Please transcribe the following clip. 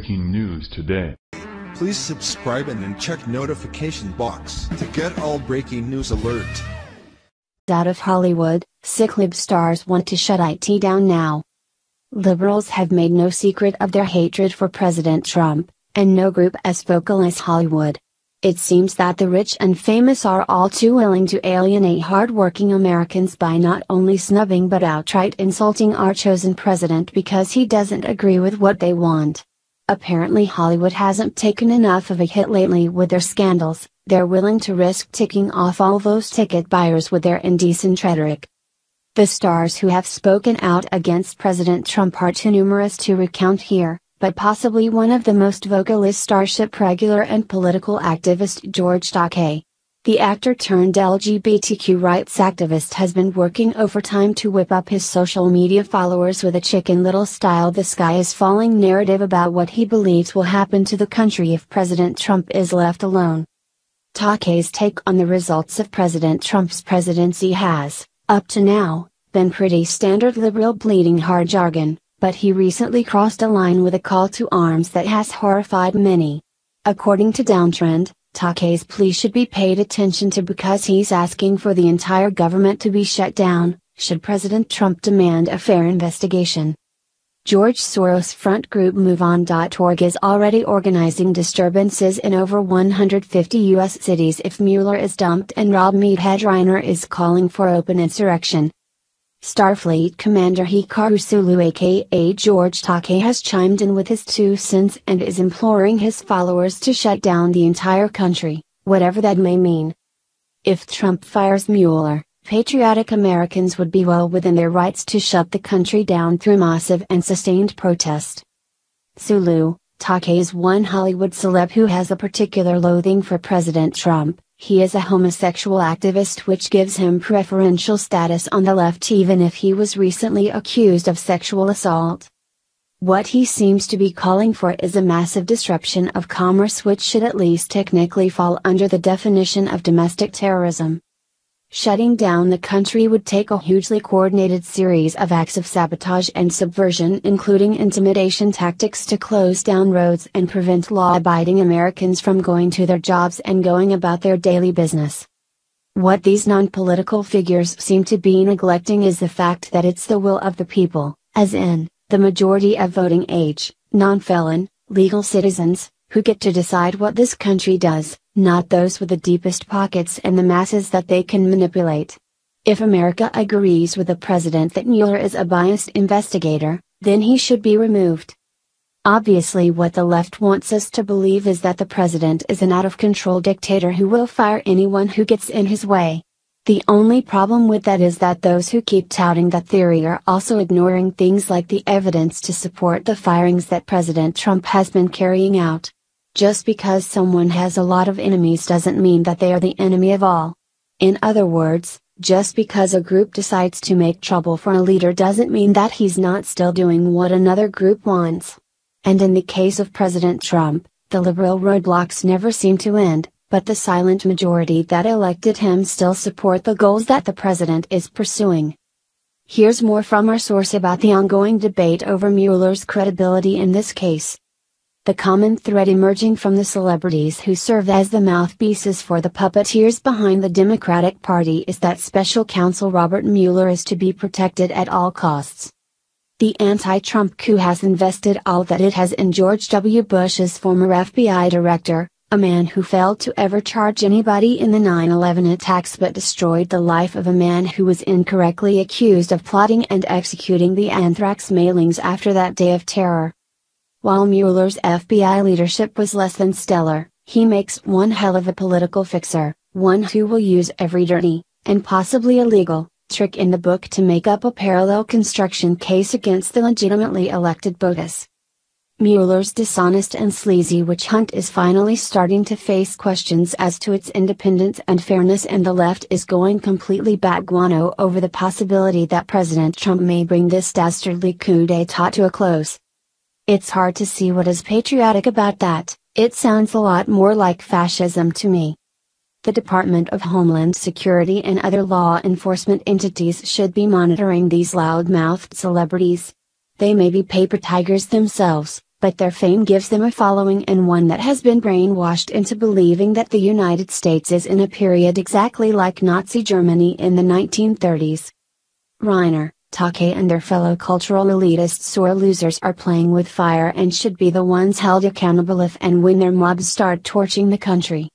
breaking news today. Please subscribe and then check notification box to get all breaking news alert. Out of Hollywood, sick lib stars want to shut IT down now. Liberals have made no secret of their hatred for President Trump, and no group as vocal as Hollywood. It seems that the rich and famous are all too willing to alienate hard-working Americans by not only snubbing but outright insulting our chosen president because he doesn't agree with what they want. Apparently Hollywood hasn't taken enough of a hit lately with their scandals. They're willing to risk ticking off all those ticket buyers with their indecent rhetoric. The stars who have spoken out against President Trump are too numerous to recount here, but possibly one of the most vocal is Starship regular and political activist George Takei. The actor-turned-LGBTQ rights activist has been working overtime to whip up his social media followers with a Chicken Little style "the sky is falling" narrative about what he believes will happen to the country if President Trump is left alone. Takei's take on the results of President Trump's presidency has, up to now, been pretty standard liberal bleeding heart jargon, but he recently crossed a line with a call to arms that has horrified many. According to Downtrend, Takei's plea should be paid attention to because he's asking for the entire government to be shut down, should President Trump demand a fair investigation. George Soros' front group MoveOn.org is already organizing disturbances in over 150 U.S. cities if Mueller is dumped, and Rob Meathead Reiner is calling for open insurrection. Starfleet Commander Hikaru Sulu aka George Takei has chimed in with his 2 cents and is imploring his followers to shut down the entire country, whatever that may mean. If Trump fires Mueller, patriotic Americans would be well within their rights to shut the country down through massive and sustained protest. Sulu, Takei is one Hollywood celeb who has a particular loathing for President Trump. He is a homosexual activist, which gives him preferential status on the left even if he was recently accused of sexual assault. What he seems to be calling for is a massive disruption of commerce, which should at least technically fall under the definition of domestic terrorism. Shutting down the country would take a hugely coordinated series of acts of sabotage and subversion, including intimidation tactics to close down roads and prevent law-abiding Americans from going to their jobs and going about their daily business. What these non-political figures seem to be neglecting is the fact that it's the will of the people, as in, the majority of voting age, non-felon, legal citizens, who get to decide what this country does, not those with the deepest pockets and the masses that they can manipulate. If America agrees with the president that Mueller is a biased investigator, then he should be removed. Obviously, what the left wants us to believe is that the president is an out-of-control dictator who will fire anyone who gets in his way. The only problem with that is that those who keep touting that theory are also ignoring things like the evidence to support the firings that President Trump has been carrying out. Just because someone has a lot of enemies doesn't mean that they are the enemy of all. In other words, just because a group decides to make trouble for a leader doesn't mean that he's not still doing what another group wants. And in the case of President Trump, the liberal roadblocks never seem to end, but the silent majority that elected him still support the goals that the president is pursuing. Here's more from our source about the ongoing debate over Mueller's credibility in this case. The common thread emerging from the celebrities who serve as the mouthpieces for the puppeteers behind the Democratic Party is that special counsel Robert Mueller is to be protected at all costs. The anti-Trump coup has invested all that it has in George W. Bush's former FBI director, a man who failed to ever charge anybody in the 9/11 attacks but destroyed the life of a man who was incorrectly accused of plotting and executing the anthrax mailings after that day of terror. While Mueller's FBI leadership was less than stellar, he makes one hell of a political fixer, one who will use every dirty, and possibly illegal, trick in the book to make up a parallel construction case against the legitimately elected bogus. Mueller's dishonest and sleazy witch hunt is finally starting to face questions as to its independence and fairness, and the left is going completely bat guano over the possibility that President Trump may bring this dastardly coup d'etat to a close. It's hard to see what is patriotic about that. It sounds a lot more like fascism to me. The Department of Homeland Security and other law enforcement entities should be monitoring these loud-mouthed celebrities. They may be paper tigers themselves, but their fame gives them a following, and one that has been brainwashed into believing that the United States is in a period exactly like Nazi Germany in the 1930s. Reiner, Takei and their fellow cultural elitists sore losers are playing with fire and should be the ones held accountable if and when their mobs start torching the country.